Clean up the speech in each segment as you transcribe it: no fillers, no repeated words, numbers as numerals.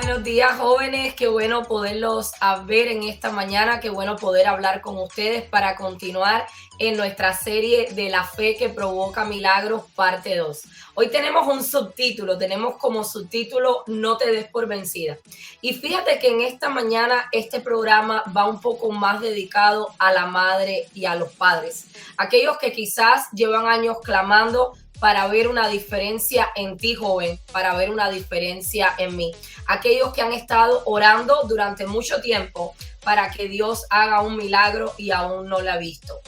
Buenos días, jóvenes. Qué bueno poderlos ver en esta mañana. Qué bueno poder hablar con ustedes para continuar en nuestra serie de la fe que provoca milagros, parte 2. Hoy tenemos un subtítulo, tenemos como subtítulo No te des por vencida. Y fíjate que en esta mañana este programa va un poco más dedicado a la madre y a los padres. Aquellos que quizás llevan años clamando para ver una diferencia en ti, joven, para ver una diferencia en mí. Aquellos que han estado orando durante mucho tiempo para que Dios haga un milagro y aún no lo ha visto.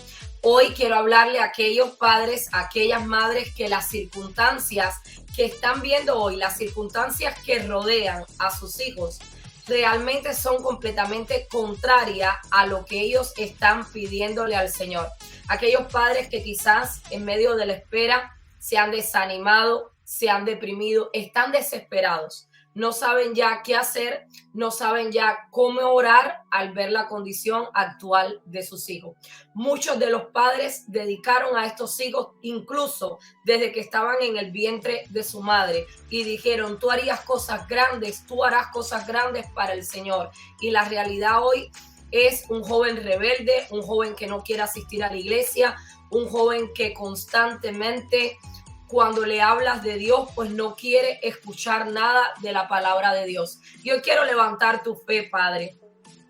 Hoy quiero hablarle a aquellos padres, a aquellas madres que las circunstancias que están viendo hoy, las circunstancias que rodean a sus hijos, realmente son completamente contrarias a lo que ellos están pidiéndole al Señor. Aquellos padres que quizás en medio de la espera se han desanimado, se han deprimido, están desesperados. No saben ya qué hacer, no saben ya cómo orar al ver la condición actual de sus hijos. Muchos de los padres dedicaron a estos hijos incluso desde que estaban en el vientre de su madre y dijeron, tú harías cosas grandes, tú harás cosas grandes para el Señor. Y la realidad hoy es un joven rebelde, un joven que no quiere asistir a la iglesia, un joven que constantemente cuando le hablas de Dios, pues no quiere escuchar nada de la palabra de Dios. Yo quiero levantar tu fe, Padre.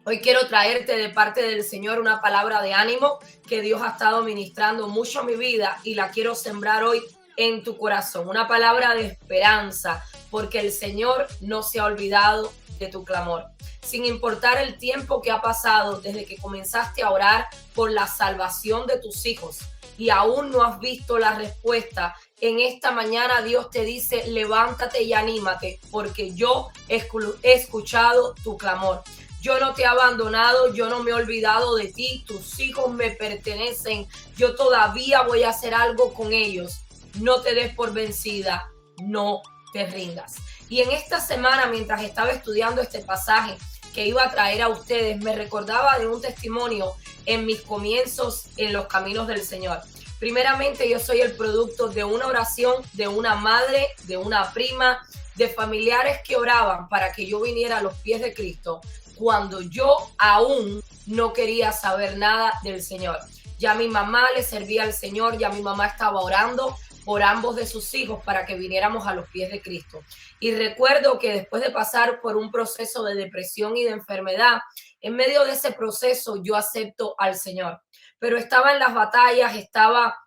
Hoy quiero traerte de parte del Señor una palabra de ánimo que Dios ha estado ministrando mucho a mi vida y la quiero sembrar hoy en tu corazón. Una palabra de esperanza, porque el Señor no se ha olvidado de tu clamor. Sin importar el tiempo que ha pasado desde que comenzaste a orar por la salvación de tus hijos y aún no has visto la respuesta, en esta mañana Dios te dice, levántate y anímate, porque yo he escuchado tu clamor. Yo no te he abandonado, yo no me he olvidado de ti, tus hijos me pertenecen, yo todavía voy a hacer algo con ellos. No te des por vencida, no te rindas. Y en esta semana, mientras estaba estudiando este pasaje que iba a traer a ustedes, me recordaba de un testimonio en mis comienzos en los caminos del Señor. Primeramente, yo soy el producto de una oración de una madre, de una prima, de familiares que oraban para que yo viniera a los pies de Cristo cuando yo aún no quería saber nada del Señor. Ya mi mamá le servía al Señor, ya mi mamá estaba orando por ambos de sus hijos para que viniéramos a los pies de Cristo. Y recuerdo que después de pasar por un proceso de depresión y de enfermedad, en medio de ese proceso yo acepto al Señor. Pero estaba en las batallas, estaba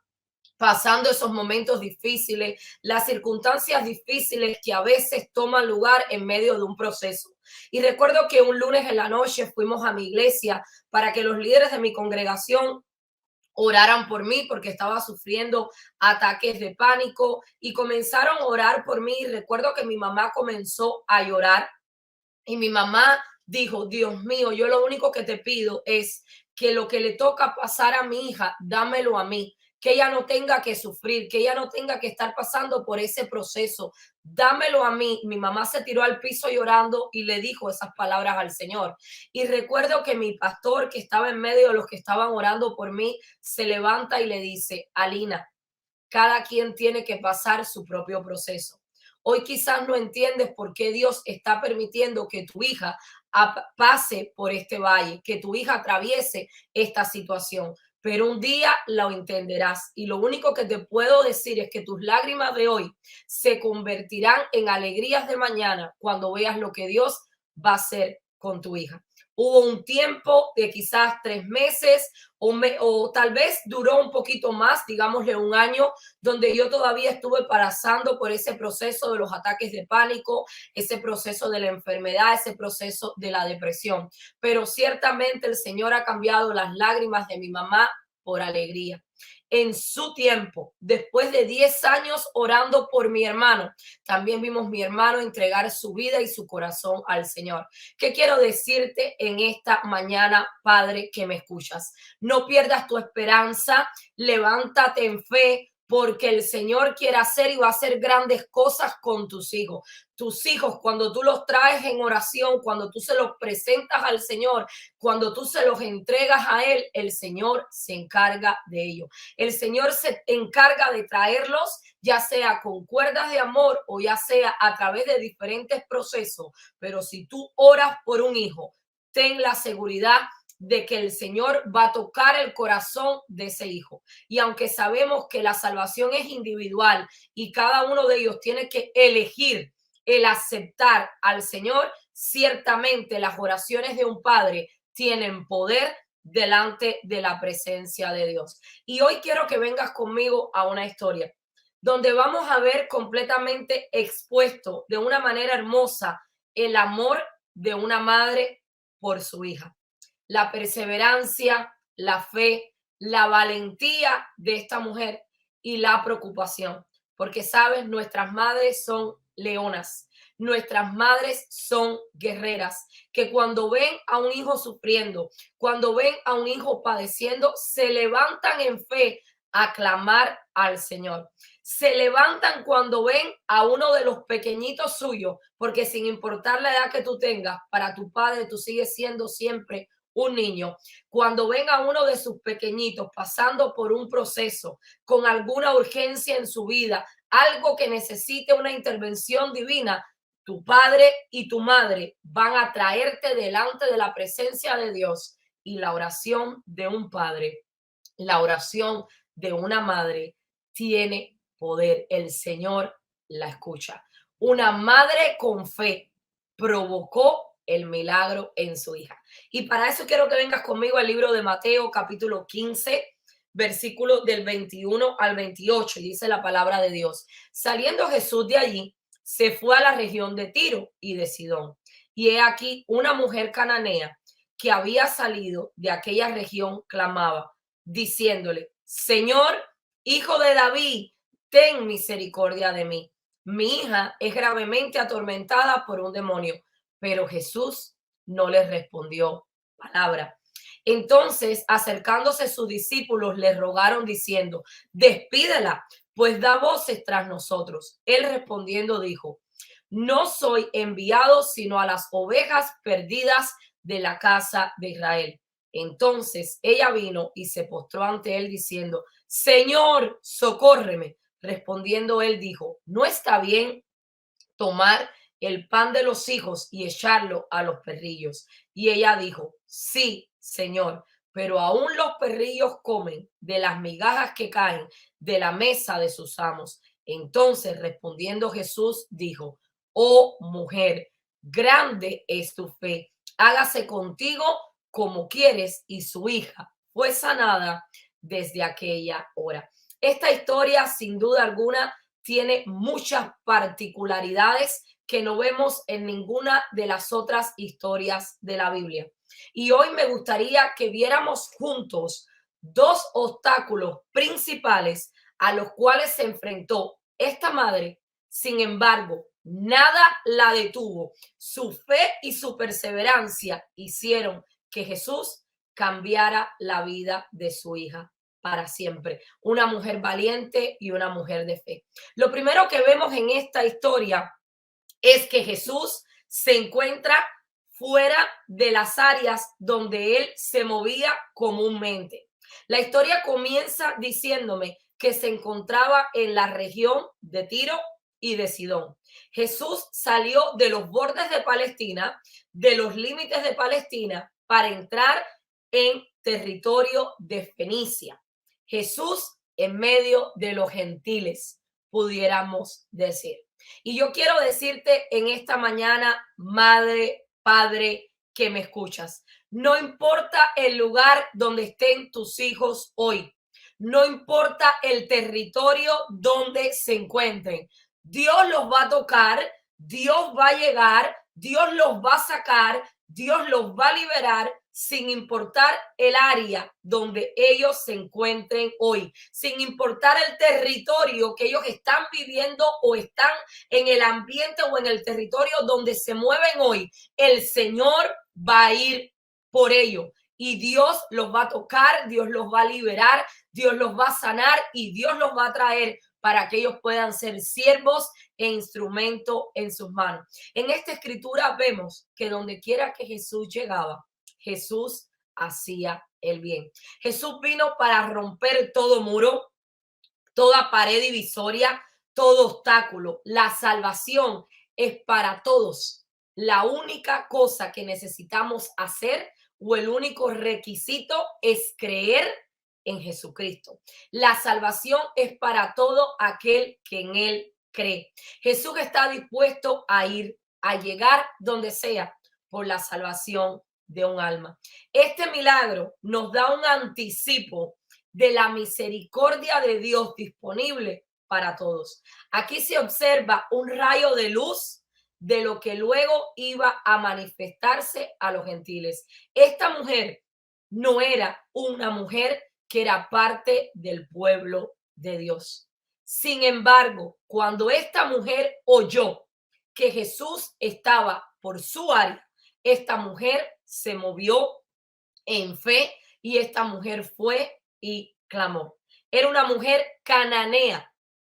pasando esos momentos difíciles, las circunstancias difíciles que a veces toman lugar en medio de un proceso. Y recuerdo que un lunes en la noche fuimos a mi iglesia para que los líderes de mi congregación oraran por mí porque estaba sufriendo ataques de pánico y comenzaron a orar por mí. Y recuerdo que mi mamá comenzó a llorar y mi mamá dijo, Dios mío, yo lo único que te pido es que lo que le toca pasar a mi hija, dámelo a mí, que ella no tenga que sufrir, que ella no tenga que estar pasando por ese proceso, dámelo a mí. Mi mamá se tiró al piso llorando y le dijo esas palabras al Señor. Y recuerdo que mi pastor, que estaba en medio de los que estaban orando por mí, se levanta y le dice, Alina, cada quien tiene que pasar su propio proceso. Hoy quizás no entiendes por qué Dios está permitiendo que tu hija pase por este valle, que tu hija atraviese esta situación, pero un día lo entenderás. Y lo único que te puedo decir es que tus lágrimas de hoy se convertirán en alegrías de mañana cuando veas lo que Dios va a hacer con tu hija. Hubo un tiempo de quizás 3 meses o tal vez duró un poquito más, digámosle un año, donde yo todavía estuve pasando por ese proceso de los ataques de pánico, ese proceso de la enfermedad, ese proceso de la depresión. Pero ciertamente el Señor ha cambiado las lágrimas de mi mamá por alegría. En su tiempo, después de 10 años orando por mi hermano, también vimos mi hermano entregar su vida y su corazón al Señor. ¿Qué quiero decirte en esta mañana, Padre, que me escuchas? No pierdas tu esperanza, levántate en fe, porque el Señor quiere hacer y va a hacer grandes cosas con tus hijos. Tus hijos, cuando tú los traes en oración, cuando tú se los presentas al Señor, cuando tú se los entregas a Él, el Señor se encarga de ellos. El Señor se encarga de traerlos, ya sea con cuerdas de amor o ya sea a través de diferentes procesos. Pero si tú oras por un hijo, ten la seguridad de que el Señor va a tocar el corazón de ese hijo. Y aunque sabemos que la salvación es individual y cada uno de ellos tiene que elegir el aceptar al Señor, ciertamente las oraciones de un padre tienen poder delante de la presencia de Dios. Y hoy quiero que vengas conmigo a una historia donde vamos a ver completamente expuesto de una manera hermosa el amor de una madre por su hija, la perseverancia, la fe, la valentía de esta mujer y la preocupación. Porque, sabes, nuestras madres son leonas, nuestras madres son guerreras, que cuando ven a un hijo sufriendo, cuando ven a un hijo padeciendo, se levantan en fe a clamar al Señor. Se levantan cuando ven a uno de los pequeñitos suyos, porque sin importar la edad que tú tengas, para tu padre tú sigues siendo siempre un niño. Cuando ven a uno de sus pequeñitos pasando por un proceso, con alguna urgencia en su vida, algo que necesite una intervención divina, tu padre y tu madre van a traerte delante de la presencia de Dios. Y la oración de un padre, la oración de una madre tiene poder. El Señor la escucha. Una madre con fe provocó el milagro en su hija. Y para eso quiero que vengas conmigo al libro de Mateo, capítulo 15, versículo del 21 al 28. Y dice la palabra de Dios: saliendo Jesús de allí, se fue a la región de Tiro y de Sidón. Y he aquí una mujer cananea que había salido de aquella región clamaba, diciéndole: Señor, hijo de David, ten misericordia de mí. Mi hija es gravemente atormentada por un demonio. Pero Jesús no le respondió palabra. Entonces, acercándose sus discípulos, le rogaron diciendo: despídela, pues da voces tras nosotros. Él respondiendo dijo: no soy enviado sino a las ovejas perdidas de la casa de Israel. Entonces ella vino y se postró ante él diciendo: Señor, socórreme. Respondiendo él dijo: no está bien tomar el pan de los hijos y echarlo a los perrillos. Y ella dijo: sí, Señor, pero aún los perrillos comen de las migajas que caen de la mesa de sus amos. Entonces respondiendo Jesús dijo: oh mujer, grande es tu fe, hágase contigo como quieres. Y su hija fue sanada desde aquella hora. Esta historia, sin duda alguna, tiene muchas particularidades que no vemos en ninguna de las otras historias de la Biblia. Y hoy me gustaría que viéramos juntos dos obstáculos principales a los cuales se enfrentó esta madre. Sin embargo, nada la detuvo. Su fe y su perseverancia hicieron que Jesús cambiara la vida de su hija para siempre. Una mujer valiente y una mujer de fe. Lo primero que vemos en esta historia es que Jesús se encuentra fuera de las áreas donde él se movía comúnmente. La historia comienza diciéndome que se encontraba en la región de Tiro y de Sidón. Jesús salió de los bordes de Palestina, de los límites de Palestina, para entrar en territorio de Fenicia. Jesús en medio de los gentiles, pudiéramos decir. Y yo quiero decirte en esta mañana, madre, padre, que me escuchas, no importa el lugar donde estén tus hijos hoy, no importa el territorio donde se encuentren, Dios los va a tocar, Dios va a llegar, Dios los va a sacar, Dios los va a liberar, sin importar el área donde ellos se encuentren hoy, sin importar el territorio que ellos están viviendo o están en el ambiente o en el territorio donde se mueven hoy. El Señor va a ir por ello. y Dios los va a tocar, Dios los va a liberar, Dios los va a sanar y Dios los va a traer para que ellos puedan ser siervos e instrumento en sus manos. En esta escritura vemos que donde quiera que Jesús llegaba, Jesús hacía el bien. Jesús vino para romper todo muro, toda pared divisoria, todo obstáculo. La salvación es para todos. La única cosa que necesitamos hacer o el único requisito es creer en Jesucristo. La salvación es para todo aquel que en él cree. Jesús está dispuesto a ir, a llegar donde sea por la salvación de un alma. Este milagro nos da un anticipo de la misericordia de Dios disponible para todos. Aquí se observa un rayo de luz de lo que luego iba a manifestarse a los gentiles. Esta mujer no era una mujer que era parte del pueblo de Dios. Sin embargo, cuando esta mujer oyó que Jesús estaba por su área, esta mujer se movió en fe y esta mujer fue y clamó. Era una mujer cananea,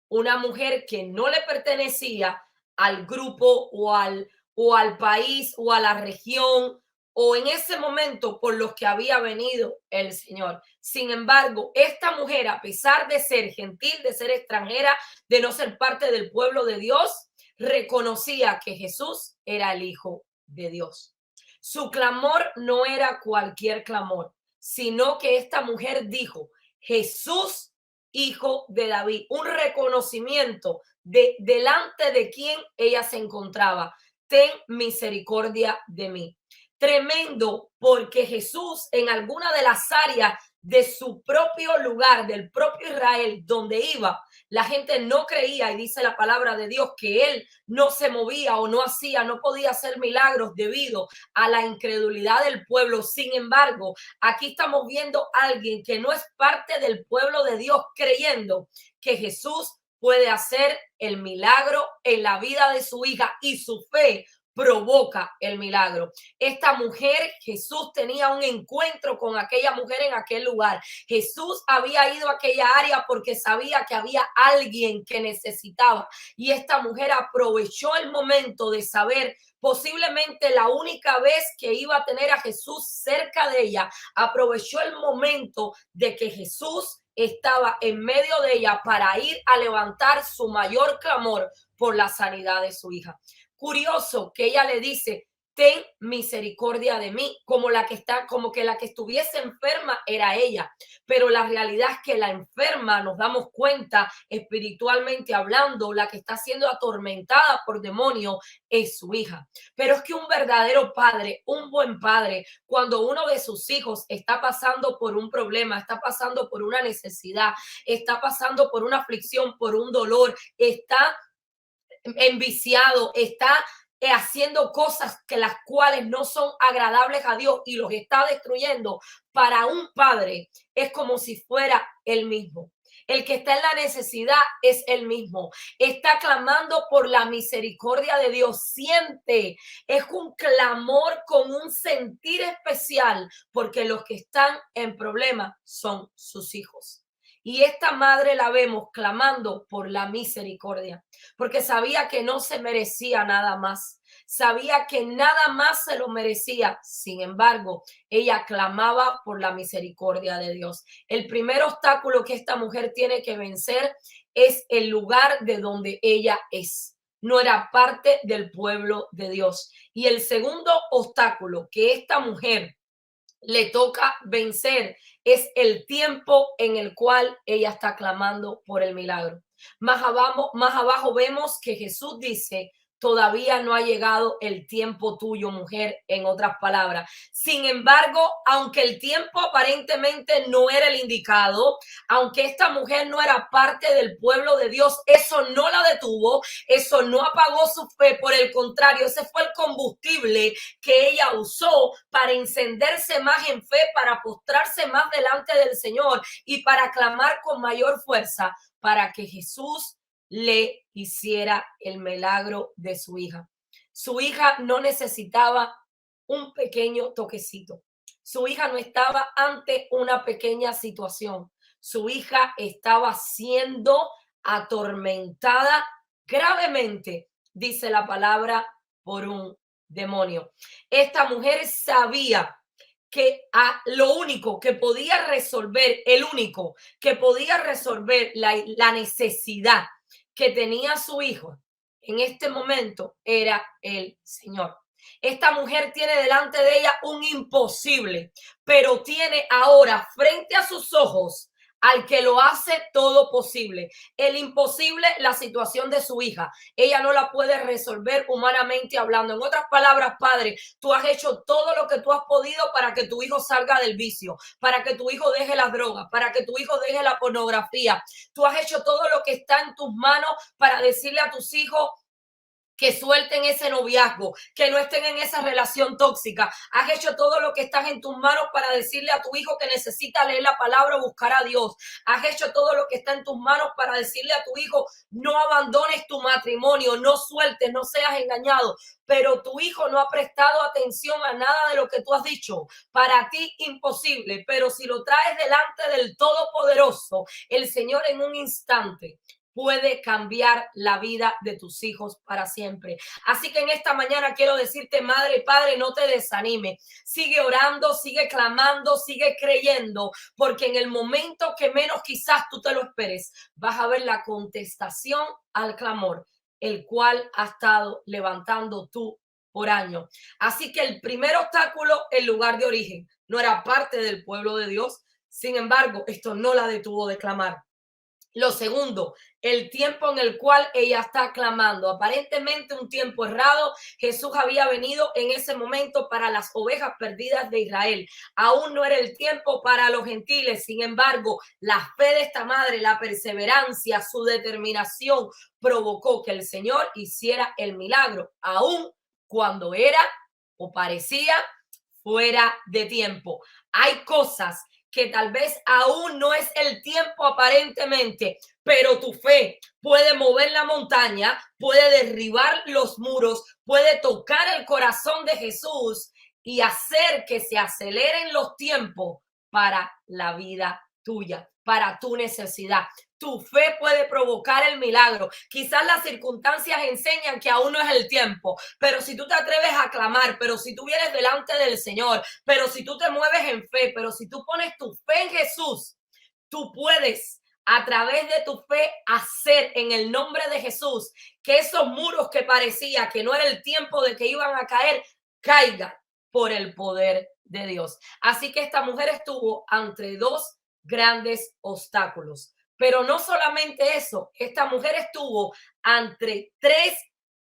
una mujer que no le pertenecía al grupo o al país o a la región o en ese momento por los que había venido el Señor. Sin embargo, esta mujer, a pesar de ser gentil, de ser extranjera, de no ser parte del pueblo de Dios, reconocía que Jesús era el Hijo de Dios. Su clamor no era cualquier clamor, sino que esta mujer dijo, Jesús, hijo de David, un reconocimiento de delante de quien ella se encontraba. Ten misericordia de mí. Tremendo, porque Jesús en alguna de las áreas de su propio lugar, del propio Israel, donde iba, la gente no creía, y dice la palabra de Dios que él no se movía o no hacía, no podía hacer milagros debido a la incredulidad del pueblo. Sin embargo, aquí estamos viendo a alguien que no es parte del pueblo de Dios creyendo que Jesús puede hacer el milagro en la vida de su hija y su fe provoca el milagro. Esta mujer, Jesús tenía un encuentro con aquella mujer en aquel lugar. Jesús había ido a aquella área porque sabía que había alguien que necesitaba y esta mujer aprovechó el momento de saber posiblemente la única vez que iba a tener a Jesús cerca de ella, aprovechó el momento de que Jesús estaba en medio de ella para ir a levantar su mayor clamor por la sanidad de su hija. Curioso que ella le dice, ten misericordia de mí, como que la que estuviese enferma era ella, pero la realidad es que la enferma, nos damos cuenta espiritualmente hablando, la que está siendo atormentada por demonios es su hija. Pero es que un verdadero padre, un buen padre, cuando uno de sus hijos está pasando por un problema, está pasando por una necesidad, está pasando por una aflicción, por un dolor, está enviciado, está haciendo cosas que las cuales no son agradables a Dios y los está destruyendo, para un padre es como si fuera él mismo. El que está en la necesidad es él mismo. Está clamando por la misericordia de Dios. Siente, es un clamor con un sentir especial, porque los que están en problemas son sus hijos. Y esta madre la vemos clamando por la misericordia, porque sabía que no se merecía nada más. Sabía que nada más se lo merecía. Sin embargo, ella clamaba por la misericordia de Dios. El primer obstáculo que esta mujer tiene que vencer es el lugar de donde ella es. No era parte del pueblo de Dios. Y el segundo obstáculo que esta mujer le toca vencer es el tiempo en el cual ella está clamando por el milagro. Más abajo vemos que Jesús dice, todavía no ha llegado el tiempo tuyo, mujer, en otras palabras. Sin embargo, aunque el tiempo aparentemente no era el indicado, aunque esta mujer no era parte del pueblo de Dios, eso no la detuvo, eso no apagó su fe, por el contrario, ese fue el combustible que ella usó para encenderse más en fe, para postrarse más delante del Señor y para clamar con mayor fuerza para que Jesús le hiciera el milagro de su hija. Su hija no necesitaba un pequeño toquecito. Su hija no estaba ante una pequeña situación. Su hija estaba siendo atormentada gravemente, dice la palabra, por un demonio. Esta mujer sabía que lo único que podía resolver, el único que podía resolver la necesidad que tenía su hijo en este momento era el Señor. Esta mujer tiene delante de ella un imposible, pero tiene ahora frente a sus ojos al que lo hace todo posible. El imposible, la situación de su hija. Ella no la puede resolver humanamente hablando. En otras palabras, Padre, tú has hecho todo lo que tú has podido para que tu hijo salga del vicio, para que tu hijo deje las drogas, para que tu hijo deje la pornografía. Tú has hecho todo lo que está en tus manos para decirle a tus hijos que suelten ese noviazgo, que no estén en esa relación tóxica. Has hecho todo lo que está en tus manos para decirle a tu hijo que necesita leer la palabra o buscar a Dios. Has hecho todo lo que está en tus manos para decirle a tu hijo, no abandones tu matrimonio, no sueltes, no seas engañado. Pero tu hijo no ha prestado atención a nada de lo que tú has dicho. Para ti, imposible. Pero si lo traes delante del Todopoderoso, el Señor en un instante puede cambiar la vida de tus hijos para siempre. Así que en esta mañana quiero decirte, madre, padre, no te desanime. Sigue orando, sigue clamando, sigue creyendo, porque en el momento que menos quizás tú te lo esperes, vas a ver la contestación al clamor, el cual ha estado levantando tú por año. Así que el primer obstáculo, el lugar de origen, no era parte del pueblo de Dios. Sin embargo, esto no la detuvo de clamar. Lo segundo, el tiempo en el cual ella está clamando. Aparentemente un tiempo errado. Jesús había venido en ese momento para las ovejas perdidas de Israel. Aún no era el tiempo para los gentiles. Sin embargo, la fe de esta madre, la perseverancia, su determinación provocó que el Señor hiciera el milagro, aún cuando era o parecía fuera de tiempo. Hay cosas que tal vez aún no es el tiempo aparentemente, pero tu fe puede mover la montaña, puede derribar los muros, puede tocar el corazón de Jesús y hacer que se aceleren los tiempos para la vida tuya, para tu necesidad. Tu fe puede provocar el milagro. Quizás las circunstancias enseñan que aún no es el tiempo, pero si tú te atreves a clamar, pero si tú vienes delante del Señor, pero si tú te mueves en fe, pero si tú pones tu fe en Jesús, tú puedes a través de tu fe hacer en el nombre de Jesús que esos muros que parecía que no era el tiempo de que iban a caer, caigan por el poder de Dios. Así que esta mujer estuvo ante dos grandes obstáculos. Pero no solamente eso, esta mujer estuvo ante tres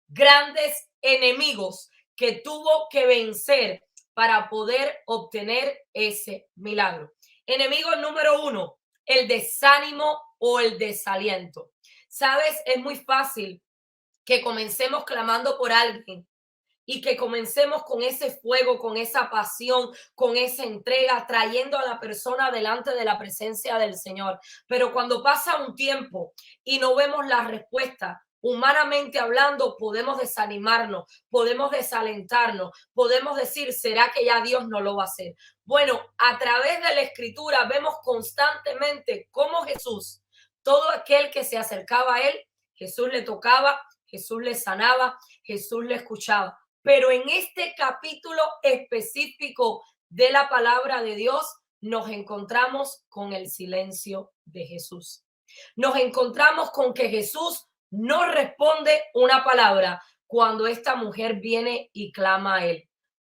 grandes enemigos que tuvo que vencer para poder obtener ese milagro. Enemigo número uno, el desánimo o el desaliento. Sabes, es muy fácil que comencemos clamando por alguien y que comencemos con ese fuego, con esa pasión, con esa entrega, trayendo a la persona delante de la presencia del Señor. Pero cuando pasa un tiempo y no vemos la respuesta, humanamente hablando, podemos desanimarnos, podemos desalentarnos, podemos decir, ¿será que ya Dios no lo va a hacer? Bueno, a través de la Escritura vemos constantemente cómo Jesús, todo aquel que se acercaba a él, Jesús le tocaba, Jesús le sanaba, Jesús le escuchaba. Pero en este capítulo específico de la palabra de Dios nos encontramos con el silencio de Jesús. Nos encontramos con que Jesús no responde una palabra cuando esta mujer viene y clama a él.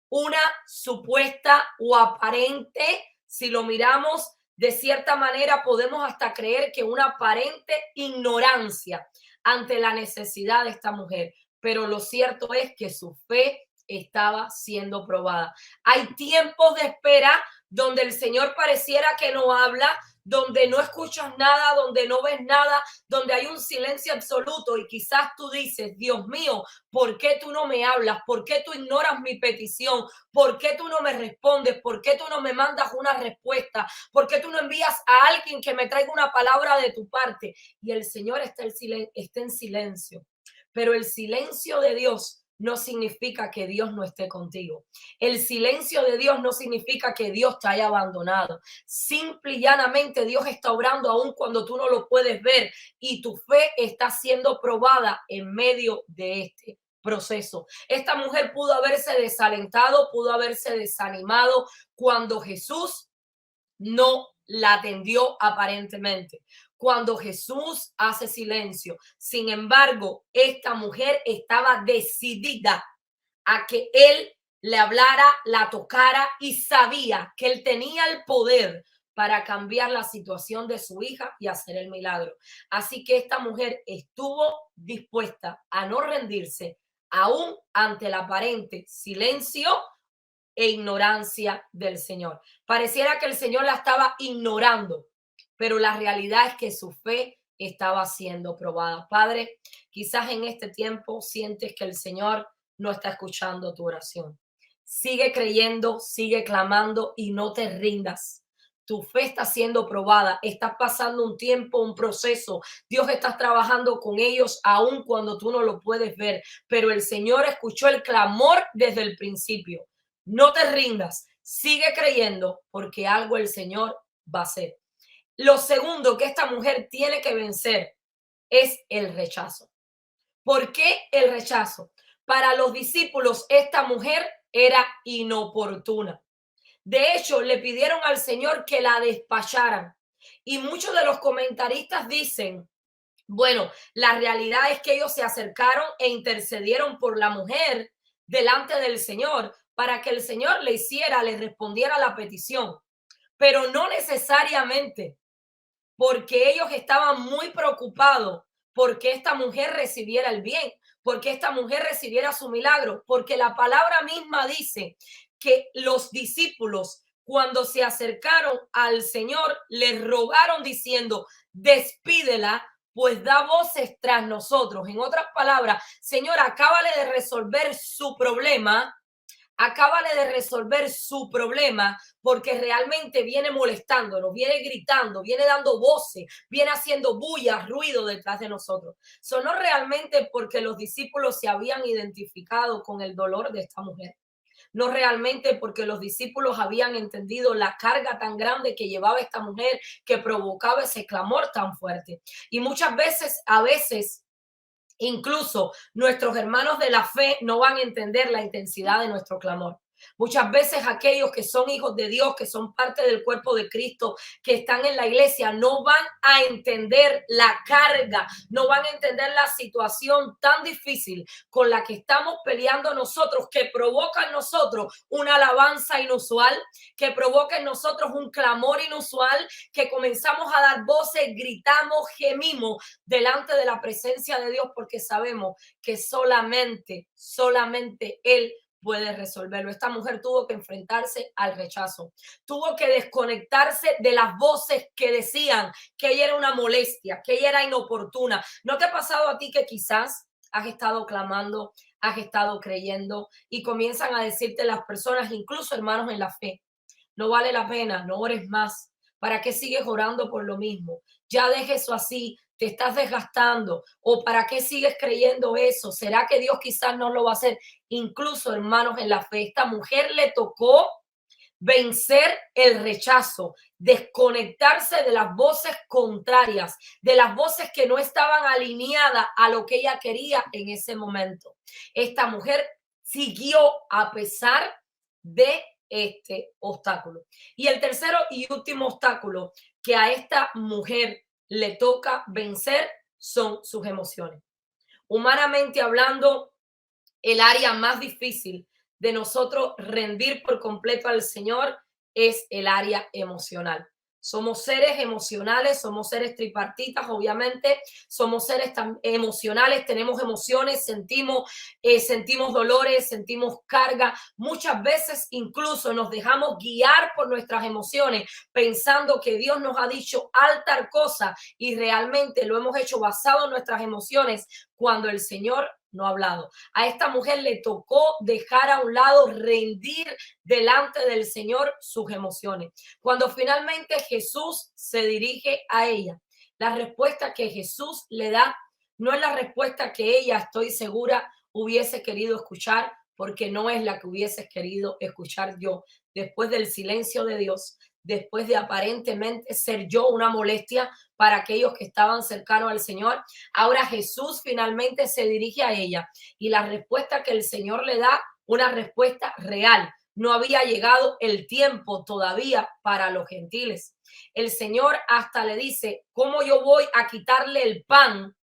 Una supuesta o aparente, si lo miramos de cierta manera, podemos hasta creer que una aparente ignorancia ante la necesidad de esta mujer. Pero lo cierto es que su fe estaba siendo probada. Hay tiempos de espera donde el Señor pareciera que no habla, donde no escuchas nada, donde no ves nada, donde hay un silencio absoluto y quizás tú dices, Dios mío, ¿por qué tú no me hablas? ¿Por qué tú ignoras mi petición? ¿Por qué tú no me respondes? ¿Por qué tú no me mandas una respuesta? ¿Por qué tú no envías a alguien que me traiga una palabra de tu parte? Y el Señor está en silencio. Pero el silencio de Dios no significa que Dios no esté contigo. El silencio de Dios no significa que Dios te haya abandonado. Simple y llanamente Dios está obrando aún cuando tú no lo puedes ver y tu fe está siendo probada en medio de este proceso. Esta mujer pudo haberse desalentado, pudo haberse desanimado cuando Jesús no la atendió aparentemente. Cuando Jesús hace silencio. Sin embargo, esta mujer estaba decidida a que él le hablara, la tocara y sabía que él tenía el poder para cambiar la situación de su hija y hacer el milagro. Así que esta mujer estuvo dispuesta a no rendirse aún ante el aparente silencio e ignorancia del Señor. Pareciera que el Señor la estaba ignorando, pero la realidad es que su fe estaba siendo probada. Padre, quizás en este tiempo sientes que el Señor no está escuchando tu oración. Sigue creyendo, sigue clamando y no te rindas. Tu fe está siendo probada, estás pasando un tiempo, un proceso. Dios está trabajando con ellos aun cuando tú no lo puedes ver, pero el Señor escuchó el clamor desde el principio. No te rindas, sigue creyendo porque algo el Señor va a hacer. Lo segundo que esta mujer tiene que vencer es el rechazo. ¿Por qué el rechazo? Para los discípulos, esta mujer era inoportuna. De hecho, le pidieron al Señor que la despacharan. Y muchos de los comentaristas dicen, bueno, la realidad es que ellos se acercaron e intercedieron por la mujer delante del Señor para que el Señor le respondiera la petición, pero no necesariamente porque ellos estaban muy preocupados porque esta mujer recibiera el bien, porque esta mujer recibiera su milagro, porque la palabra misma dice que los discípulos cuando se acercaron al Señor le rogaron diciendo, despídela, pues da voces tras nosotros. En otras palabras, Señor, acábale de resolver su problema, acábale de resolver su problema porque realmente viene molestándonos, viene gritando, viene dando voces, viene haciendo bulla, ruido detrás de nosotros. Sonó realmente porque los discípulos se habían identificado con el dolor de esta mujer. No realmente porque los discípulos habían entendido la carga tan grande que llevaba esta mujer que provocaba ese clamor tan fuerte. Y muchas veces, a veces, incluso nuestros hermanos de la fe no van a entender la intensidad de nuestro clamor. Muchas veces aquellos que son hijos de Dios, que son parte del cuerpo de Cristo, que están en la iglesia, no van a entender la carga, no van a entender la situación tan difícil con la que estamos peleando nosotros, que provoca en nosotros una alabanza inusual, que provoca en nosotros un clamor inusual, que comenzamos a dar voces, gritamos, gemimos delante de la presencia de Dios porque sabemos que solamente Él puede resolverlo. Esta mujer tuvo que enfrentarse al rechazo, tuvo que desconectarse de las voces que decían que ella era una molestia, que ella era inoportuna. ¿No te ha pasado a ti que quizás has estado clamando, has estado creyendo y comienzan a decirte las personas, incluso hermanos en la fe, no vale la pena, no ores más? ¿Para qué sigues orando por lo mismo? Ya deje eso así, te estás desgastando. ¿O para qué sigues creyendo eso? ¿Será que Dios quizás no lo va a hacer? Incluso, hermanos, en la fe, esta mujer le tocó vencer el rechazo, desconectarse de las voces contrarias, de las voces que no estaban alineadas a lo que ella quería en ese momento. Esta mujer siguió a pesar de este obstáculo. Y el tercero y último obstáculo que a esta mujer le toca vencer son sus emociones. Humanamente hablando, el área más difícil de nosotros rendir por completo al Señor es el área emocional. Somos seres emocionales, somos seres tripartitas, obviamente, somos seres emocionales, tenemos emociones, sentimos dolores, sentimos carga. Muchas veces incluso nos dejamos guiar por nuestras emociones, pensando que Dios nos ha dicho tal cosa y realmente lo hemos hecho basado en nuestras emociones cuando el Señor no ha hablado. A esta mujer le tocó dejar a un lado, rendir delante del Señor sus emociones. Cuando finalmente Jesús se dirige a ella, la respuesta que Jesús le da no es la respuesta que ella, estoy segura, hubiese querido escuchar, porque no es la que hubieses querido escuchar yo. Después del silencio de Dios, después de aparentemente ser yo una molestia para aquellos que estaban cercanos al Señor, ahora Jesús finalmente se dirige a ella y la respuesta que el Señor le da, una respuesta real. No había llegado el tiempo todavía para los gentiles. El Señor hasta le dice, ¿cómo yo voy a quitarle el pan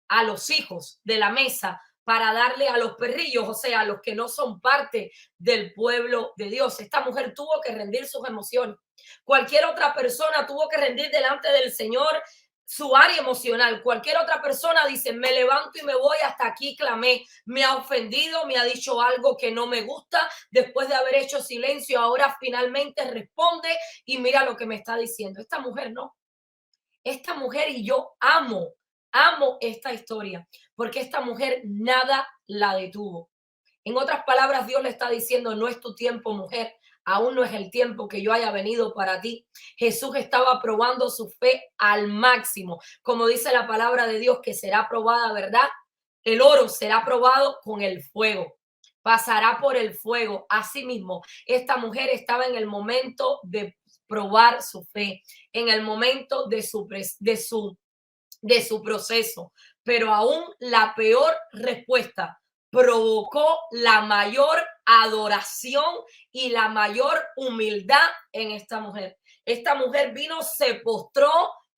a los hijos de la mesa para darle a los perrillos, o sea, a los que no son parte del pueblo de Dios? Esta mujer tuvo que rendir sus emociones. Cualquier otra persona tuvo que rendir delante del Señor su área emocional. Cualquier otra persona dice, me levanto y me voy, hasta aquí clamé, me ha ofendido, me ha dicho algo que no me gusta, después de haber hecho silencio, ahora finalmente responde y mira lo que me está diciendo. Esta mujer no. Esta mujer, y yo amo esta historia, porque esta mujer nada la detuvo. En otras palabras, Dios le está diciendo, no es tu tiempo, mujer, aún no es el tiempo que yo haya venido para ti. Jesús estaba probando su fe al máximo, como dice la palabra de Dios, que será probada, ¿verdad? El oro será probado con el fuego, pasará por el fuego. Asimismo, esta mujer estaba en el momento de probar su fe, en el momento de su proceso, pero aún la peor respuesta provocó la mayor adoración y la mayor humildad en esta mujer. Esta mujer vino, se postró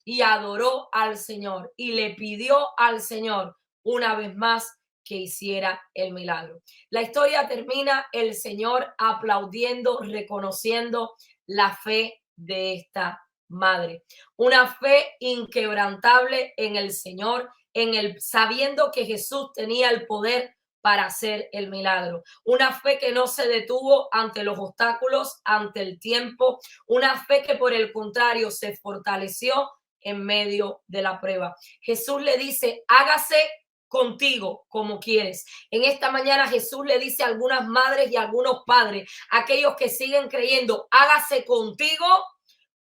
y adoró al Señor y le pidió al Señor una vez más que hiciera el milagro. La historia termina el Señor aplaudiendo, reconociendo la fe de esta madre, una fe inquebrantable en el Señor, sabiendo que Jesús tenía el poder para hacer el milagro, una fe que no se detuvo ante los obstáculos, ante el tiempo, una fe que por el contrario se fortaleció en medio de la prueba. Jesús le dice, hágase contigo como quieres. En esta mañana Jesús le dice a algunas madres y a algunos padres, aquellos que siguen creyendo, hágase contigo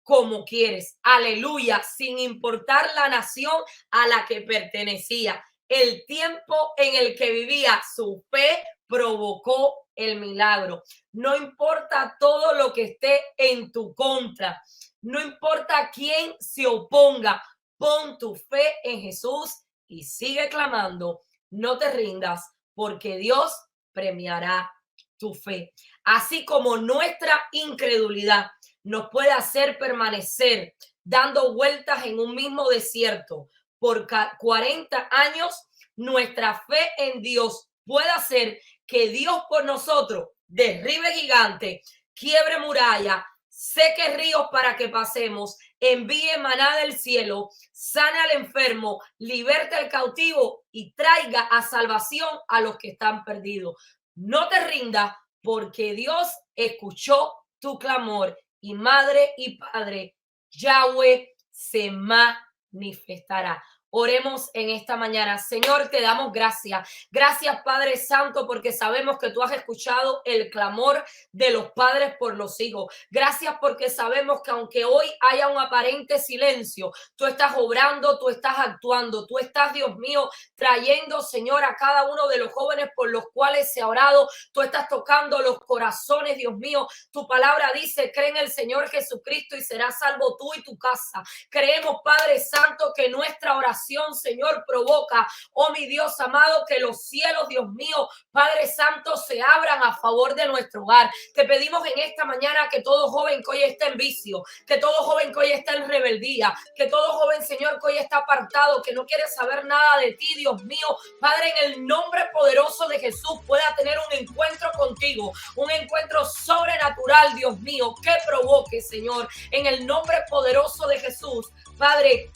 como quieres. Aleluya, sin importar la nación a la que pertenecía. El tiempo en el que vivía, su fe provocó el milagro. No importa todo lo que esté en tu contra, no importa quién se oponga, pon tu fe en Jesús y sigue clamando. No te rindas, porque Dios premiará tu fe. Así como nuestra incredulidad nos puede hacer permanecer dando vueltas en un mismo desierto por 40 años, nuestra fe en Dios puede hacer que Dios por nosotros derribe gigantes, quiebre muralla, seque ríos para que pasemos, envíe maná del cielo, sane al enfermo, liberte al cautivo y traiga a salvación a los que están perdidos. No te rindas, porque Dios escuchó tu clamor y madre y padre, Yahweh se manifestará. Oremos en esta mañana. Señor, te damos gracias. Gracias, Padre Santo, porque sabemos que tú has escuchado el clamor de los padres por los hijos. Gracias porque sabemos que aunque hoy haya un aparente silencio, tú estás obrando, tú estás actuando, tú estás, Dios mío, trayendo, Señor, a cada uno de los jóvenes por los cuales se ha orado. Tú estás tocando los corazones, Dios mío. Tu palabra dice, cree en el Señor Jesucristo y serás salvo tú y tu casa. Creemos, Padre Santo, que nuestra oración, Señor, provoca, oh mi Dios amado, que los cielos, Dios mío, Padre Santo, se abran a favor de nuestro hogar. Te pedimos en esta mañana que todo joven que hoy está en vicio, que todo joven que hoy está en rebeldía, que todo joven, Señor, que hoy está apartado, que no quiere saber nada de ti, Dios mío, Padre, en el nombre poderoso de Jesús, pueda tener un encuentro contigo, un encuentro sobrenatural, Dios mío, que provoque, Señor, en el nombre poderoso de Jesús, Padre,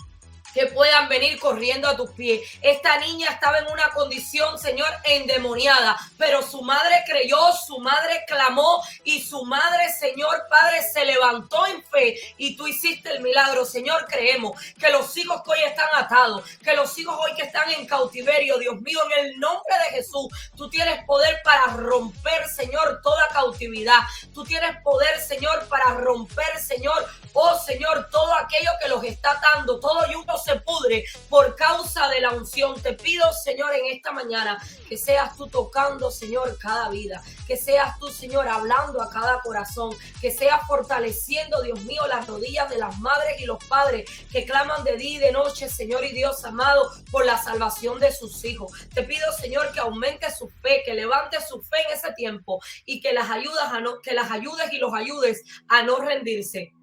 que puedan venir corriendo a tus pies. Esta niña estaba en una condición, Señor, endemoniada, pero su madre creyó, su madre clamó y su madre, Señor, Padre, se levantó en fe y tú hiciste el milagro. Señor, creemos que los hijos que hoy están atados, que los hijos hoy que están en cautiverio, Dios mío, en el nombre de Jesús, tú tienes poder para romper, Señor, toda cautividad. Tú tienes poder, Señor, para romper, Señor, oh Señor, todo aquello que los está atando, todo yugo se pudre por causa de la unción. Te pido, Señor, en esta mañana que seas tú tocando, Señor, cada vida, que seas tú, Señor, hablando a cada corazón, que seas fortaleciendo, Dios mío, las rodillas de las madres y los padres que claman de día y de noche, Señor y Dios amado, por la salvación de sus hijos. Te pido, Señor, que aumente su fe, que levante su fe en ese tiempo y que las ayudes y los ayudes a no rendirse,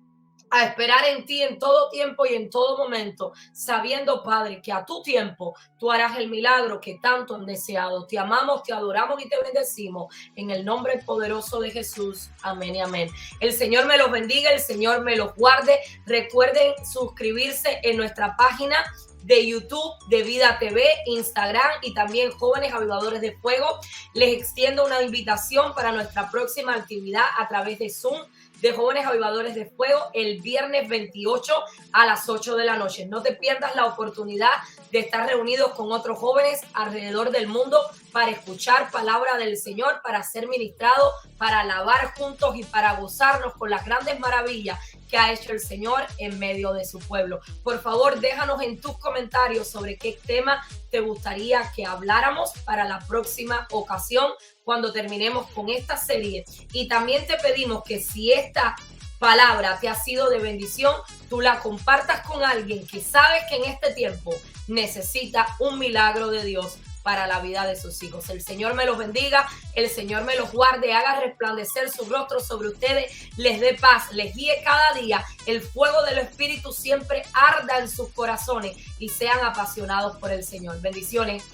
a esperar en ti en todo tiempo y en todo momento, sabiendo, Padre, que a tu tiempo tú harás el milagro que tanto han deseado. Te amamos, te adoramos y te bendecimos en el nombre poderoso de Jesús. Amén y amén. El Señor me los bendiga, el Señor me los guarde. Recuerden suscribirse en nuestra página de YouTube de Vida TV, Instagram y también Jóvenes Avivadores de Fuego. Les extiendo una invitación para nuestra próxima actividad a través de Zoom de Jóvenes Avivadores de Fuego el viernes 28 a las 8 de la noche. No te pierdas la oportunidad de estar reunidos con otros jóvenes alrededor del mundo para escuchar palabra del Señor, para ser ministrados, para alabar juntos y para gozarnos con las grandes maravillas que ha hecho el Señor en medio de su pueblo. Por favor, déjanos en tus comentarios sobre qué tema te gustaría que habláramos para la próxima ocasión cuando terminemos con esta serie. Y también te pedimos que si esta palabra te ha sido de bendición, tú la compartas con alguien que sabes que en este tiempo necesita un milagro de Dios para la vida de sus hijos. El Señor me los bendiga, el Señor me los guarde, haga resplandecer su rostro sobre ustedes, les dé paz, les guíe cada día, el fuego del Espíritu siempre arda en sus corazones y sean apasionados por el Señor. Bendiciones.